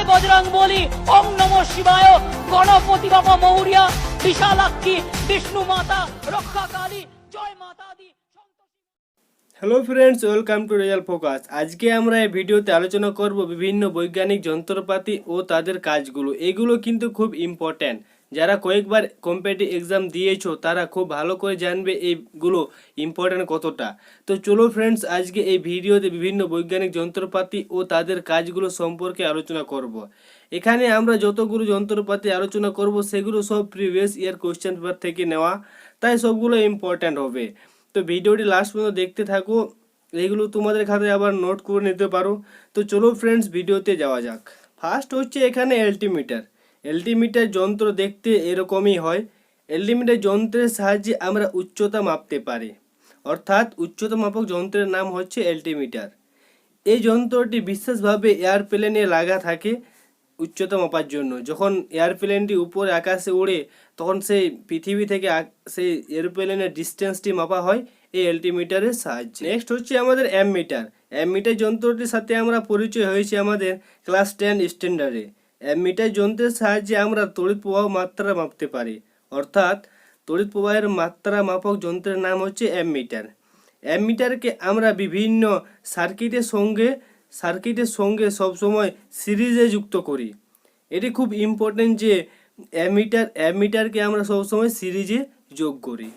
জয় বজরং বলি, ওম নমঃ শিবায়, গণপতি বাবা মৌরিয়া, বিশালাক্ষী, বিষ্ণু মাতা, রক্ষা কালী, জয় মাতা দি। Hello friends, welcome to Real Focus. আজকে আমরা এই ভিডিওতে আলোচনা করব বিভিন্ন বৈজ্ঞানিক যন্ত্রপাতি ও তাদের কাজগুলো। এগুলো কিন্তু খুব ইম্পর্ট্যান্ট। যারা কয়েকবার কম্পিটিটিভ এক্সাম দিয়েছো তারা খুব ভালো করে জানবে এইগুলো ইম্পর্ট্যান্ট কতটা। তো চলো ফ্রেন্ডস, আজকে এই ভিডিওতে বিভিন্ন বৈজ্ঞানিক যন্ত্রপাতি ও তাদের কাজগুলো সম্পর্কে আলোচনা করব। এখানে আমরা যতগুলো যন্ত্রপাতি আলোচনা করব সেগুলো সব প্রিভিয়াস ইয়ার কোশ্চেন পেপার থেকে নেওয়া, তাই সবগুলো ইম্পর্ট্যান্ট হবে। তো ভিডিওটি লাস্ট পর্যন্ত দেখতে থাকো, এগুলো তোমাদের খাতায় আবার নোট করে নিতে পারো। তো চলো ফ্রেন্ডস, ভিডিওতে যাওয়া যাক। ফার্স্ট হচ্ছে এখানে এল্টিমিটার। এল্টিমিটার যন্ত্র দেখতে এরকমই হয়। এল্টিমিটার যন্ত্রের সাহায্যে আমরা উচ্চতা মাপতে পারি, অর্থাৎ উচ্চতা মাপক যন্ত্রের নাম হচ্ছে এল্টিমিটার। এই যন্ত্রটি বিশেষভাবে এয়ারপ্লেনে লাগা থাকে উচ্চতা মাপার জন্য। যখন এয়ারপ্লেনটি উপরে আকাশে ওড়ে তখন সেই পৃথিবী থেকে সেই এরোপ্লেনের ডিস্টেন্সটি মাপা হয় এই অ্যালটিমিটারের সাহায্যে। নেক্সট হচ্ছে আমাদের অ্যামমিটার। অ্যামমিটার যন্ত্রটির সাথে আমরা পরিচয় হয়েছে আমাদের ক্লাস 10 স্ট্যান্ডার্ডে। অ্যামমিটার যন্ত্রের সাহায্যে আমরা তড়িৎ প্রবাহ মাত্রা মাপতে পারি, অর্থাৎ তড়িৎ প্রবাহের মাত্রা মাপক যন্ত্রের নাম হচ্ছে অ্যামমিটার। অ্যামমিটারকে আমরা বিভিন্ন সার্কিটের সঙ্গে সবসময় সিরিজে যুক্ত করি। এটি খুব ইম্পর্টেন্ট যে অ্যামমিটারকে আমরা সবসময় সিরিজে যোগ করি।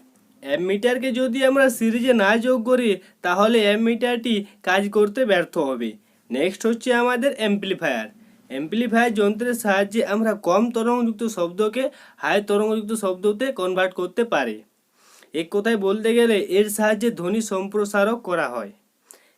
অ্যামমিটারকে যদি আমরা সিরিজে না যোগ করি তাহলে অ্যামমিটারটি কাজ করতে ব্যর্থ হবে। নেক্সট হচ্ছে আমাদের অ্যাম্পলিফায়ার। অ্যাম্পলিফায়ার যন্ত্রের সাহায্যে আমরা কম তরঙ্গযুক্ত শব্দকে হাই তরঙ্গযুক্ত শব্দতে কনভার্ট করতে পারি। এক কথায় বলতে গেলে এর সাহায্যে ধ্বনি সম্প্রসারক করা হয়।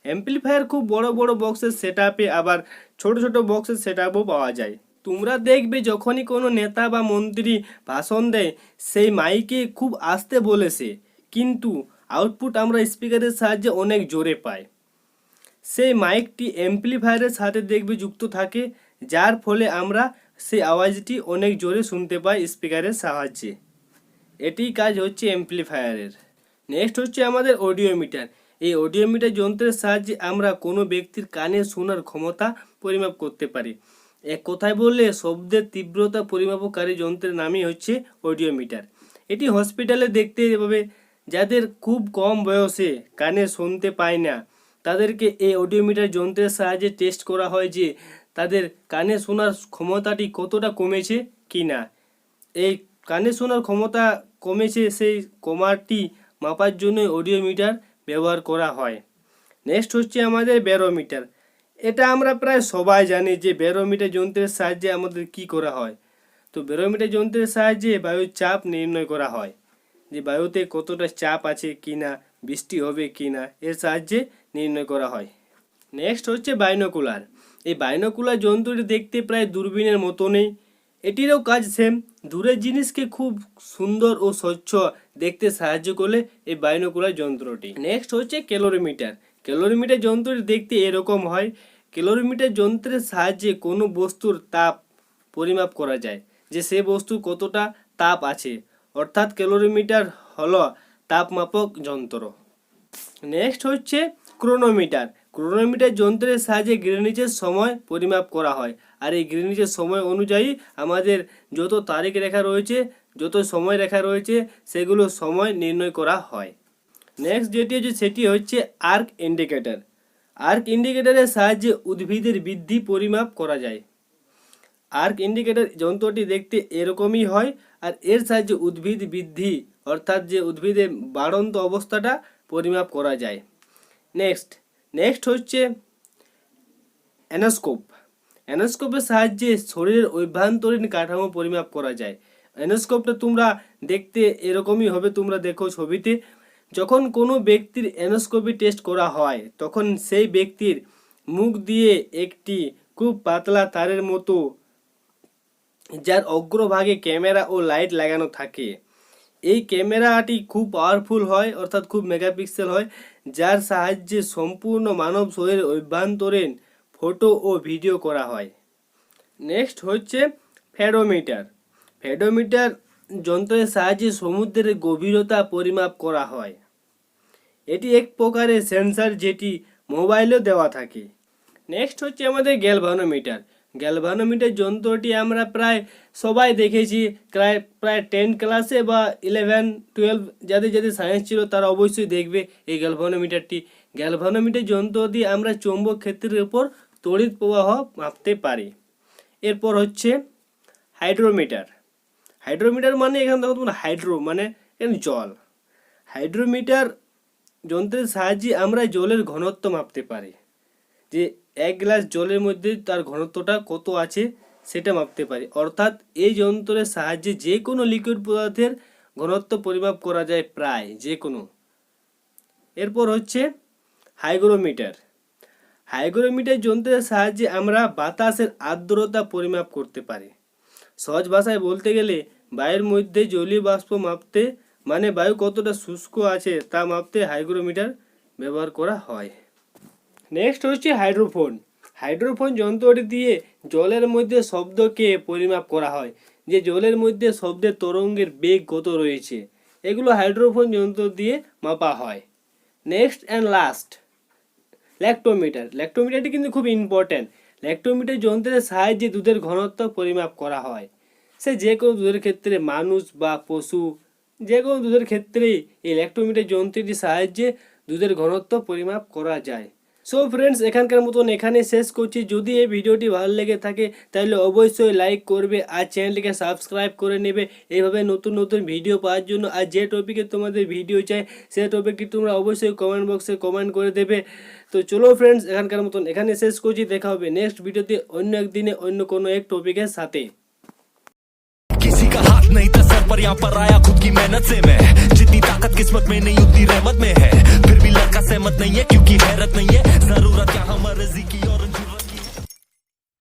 অ্যাম্পলিফায়ার খুব বড় বড় বক্সের সেটআপে, আবার ছোট ছোট বক্সের সেটআপও পাওয়া যায়। তোমরা দেখবে যখনই কোনো নেতা বা মন্ত্রী ভাষণ দেয় সেই মাইকে খুব আস্তে বলেছে, কিন্তু আউটপুট আমরা স্পিকারের সাহায্যে অনেক জোরে পাই। সেই মাইকটি অ্যাম্পলিফায়ারের সাথে দেখবে যুক্ত থাকে, যার ফলে আমরা সেই আওয়াজটি অনেক জোরে শুনতে পাই স্পিকারের সাহায্যে। এটি কাজ হচ্ছে অ্যাম্পলিফায়ারের। নেক্সট হচ্ছে আমাদের অডিওমিটার। এই অডিওমিটার যন্ত্রের সাহায্যে আমরা কোনো ব্যক্তির কানে শোনার ক্ষমতা পরিমাপ করতে পারি। এক কথায় বললে শব্দের তীব্রতা পরিমাপকারী যন্ত্রের নামই হচ্ছে অডিওমিটার। এটি হসপিটালে দেখতে পাবে। যাদের খুব কম বয়সে কানে শুনতে পায় না তাদেরকে এই অডিওমিটার যন্ত্রের সাহায্যে টেস্ট করা হয় যে তাদের কানে শোনার ক্ষমতাটি কতটা কমেছে কি না। এই কানে শোনার ক্ষমতা কমেছে সেই কমাটি মাপার জন্য অডিওমিটার ব্যবহার করা হয়। নেক্সট হচ্ছে আমাদের ব্যারোমিটার। এটা আমরা প্রায় সবাই জানি যে ব্যারোমিটার যন্ত্রের সাহায্যে আমাদের কি করা হয়। তো ব্যারোমিটার যন্ত্রের সাহায্যে বায়ুর চাপ নির্ণয় করা হয়, যে বায়ুতে কতটা চাপ আছে কি না, বৃষ্টি হবে কি না, এর সাহায্যে নির্ণয় করা হয়। নেক্সট হচ্ছে বাইনোকুলার। এই বাইনোকুলার যন্ত্রটি দেখতে প্রায় দূরবীনের মতনই। এটিরও কাজ সেম। দূরের জিনিসকে খুব সুন্দর ও স্বচ্ছ দেখতে সাহায্য করলে এই বাইনোকুলার যন্ত্রটি। নেক্সট হচ্ছে ক্যালোরিমিটার। ক্যালোরিমিটার যন্ত্রটি দেখতে এরকম হয়। ক্যালোরিমিটার যন্ত্রের সাহায্যে কোনো বস্তুর তাপ পরিমাপ করা যায়, যে সে বস্তুর কতটা তাপ আছে, অর্থাৎ ক্যালোরিমিটার হলো তাপমাপক যন্ত্র। নেক্সট হচ্ছে ক্রোনোমিটার। ক্রোনোমিটার যন্ত্রের সাহায্যে গ্রিনিচের সময় পরিমাপ করা হয়, আর এই গ্রিনিচের সময় অনুযায়ী আমাদের যত তারিখ রেখা রয়েছে, যত সময় রেখা রয়েছে, সেগুলো সময় নির্ণয় করা হয়। নেক্সট যেটি হচ্ছে সেটি হচ্ছে আর্ক ইন্ডিকেটর। আর্ক ইন্ডিকেটরের সাহায্যে উদ্ভিদের বৃদ্ধি পরিমাপ করা যায়। আর্ক ইন্ডিকেটর যন্ত্রটি দেখতে এরকমই হয়, আর এর সাহায্যে উদ্ভিদ বৃদ্ধি, অর্থাৎ যে উদ্ভিদের বাড়ন্ত অবস্থাটা পরিমাপ করা যায়। নেক্সট হচ্ছে অ্যানোস্কোপ। অ্যানোস্কোপের সাহায্যে শরীরের অভ্যন্তরীণ কাঠামো পরিমাপ করা যায়। অ্যানোস্কোপটা তোমরা দেখতে এরকমই হবে, তোমরা দেখো ছবিতে। যখন কোনো ব্যক্তির অ্যানোস্কোপি টেস্ট করা হয় তখন সেই ব্যক্তির মুখ দিয়ে একটি খুব পাতলা তারের মতো, যার অগ্রভাগে ক্যামেরা ও লাইট লাগানো থাকে। এই ক্যামেরাটি খুব পাওয়ারফুল হয়, অর্থাৎ খুব মেগাপিক্সেল হয়, যার সাহায্যে সম্পূর্ণ মানব শরীরের অভ্যন্তরীণ ফটো ও ভিডিও করা হয়। নেক্সট হচ্ছে ফ্যাডোমিটার। ফ্যাডোমিটার যন্ত্রের সাহায্যে সমুদ্রের গভীরতা পরিমাপ করা হয়। এটি এক প্রকারের সেন্সর যেটি মোবাইলেও দেওয়া থাকে। নেক্সট হচ্ছে আমাদের গ্যালভানোমিটার। গ্যালভানোমিটার যন্ত্রটি আমরা প্রায় সবাই দেখেছি, প্রায় 10 ক্লাসে বা 11-12 যাদের যাদের সায়েন্স ছিল তারা অবশ্যই দেখবে এই গ্যালভানোমিটারটি। গ্যালভানোমিটার যন্ত্র দিয়ে আমরা চৌম্বক ক্ষেত্রের উপর তড়িৎ প্রবাহ মাপতে পারি। এরপর হচ্ছে হাইড্রোমিটার। হাইড্রোমিটার মানে এখানে দেখো তোমরা হাইড্রো মানে এখানে জল। হাইড্রোমিটার যন্ত্রের সাহায্যে আমরা জলের ঘনত্ব মাপতে পারি, যে 1 গ্লাস জলের মধ্যে তার ঘনত্বটা কত আছে সেটা মাপতে পারি। অর্থাৎ এই যন্ত্রের সাহায্যে যে কোনো লিকুইড পদার্থের ঘনত্ব পরিমাপ করা যায়, প্রায় যে কোনো। এরপর হচ্ছে হাইগ্রোমিটার। হাইগ্রোমিটার যন্ত্রের সাহায্যে আমরা বাতাসের আর্দ্রতা পরিমাপ করতে পারি। সহজ ভাষায় বলতে গেলে বায়ুর মধ্যে জলীয় বাষ্প মাপতে, মানে বায়ু কতটা শুষ্ক আছে তা মাপতে হাইগ্রোমিটার ব্যবহার করা হয়। নেক্সট হচ্ছে হাইড্রোফোন। হাইড্রোফোন যন্ত্রটি দিয়ে জলের মধ্যে শব্দকে পরিমাপ করা হয়, যে জলের মধ্যে শব্দের তরঙ্গের বেগ কত রয়েছে, এগুলো হাইড্রোফোন যন্ত্র দিয়ে মাপা হয়। Next and last lactometer. ল্যাক্টোমিটারটি কিন্তু খুব ইম্পর্ট্যান্ট। ল্যাক্টোমিটার যন্ত্রের সাহায্যে দুধের ঘনত্ব পরিমাপ করা হয়। সে যে কোনো দুধের ক্ষেত্রে, মানুষ বা পশু, যে কোনো দুধের ক্ষেত্রেই এই ল্যাক্টোমিটার যন্ত্রটির সাহায্যে দুধের ঘনত্ব পরিমাপ করা যায়। সো ফ্রেন্ডস, এখানকার মতন এখানে শেষ করছি। যদি এই ভিডিওটি ভালো লেগে থাকে তাহলে অবশ্যই লাইক করবে আর চ্যানেলটিকে সাবস্ক্রাইব করে নেবে এইভাবে নতুন নতুন ভিডিও পাওয়ার জন্য। আর যে টপিকে তোমাদের ভিডিও চাই সেই টপিকটি তোমরা অবশ্যই কমেন্ট বক্সে কমেন্ট করে দেবে। তো চলো ফ্রেন্ডস, এখানকার মতন এখানে শেষ করছি। দেখা হবে নেক্সট ভিডিওতে অন্য একদিনে অন্য কোনো এক টপিকের সাথে। किसी का हाथ नहीं था सर पर, यहाँ पर आया खुद की मेहनत से मैं। जितनी ताकत किस्मत में नहीं उतनी रहमत में है, फिर भी लड़का सहमत नहीं है क्योंकि हैरत नहीं है। जरूरत यहाँ मर्जी की और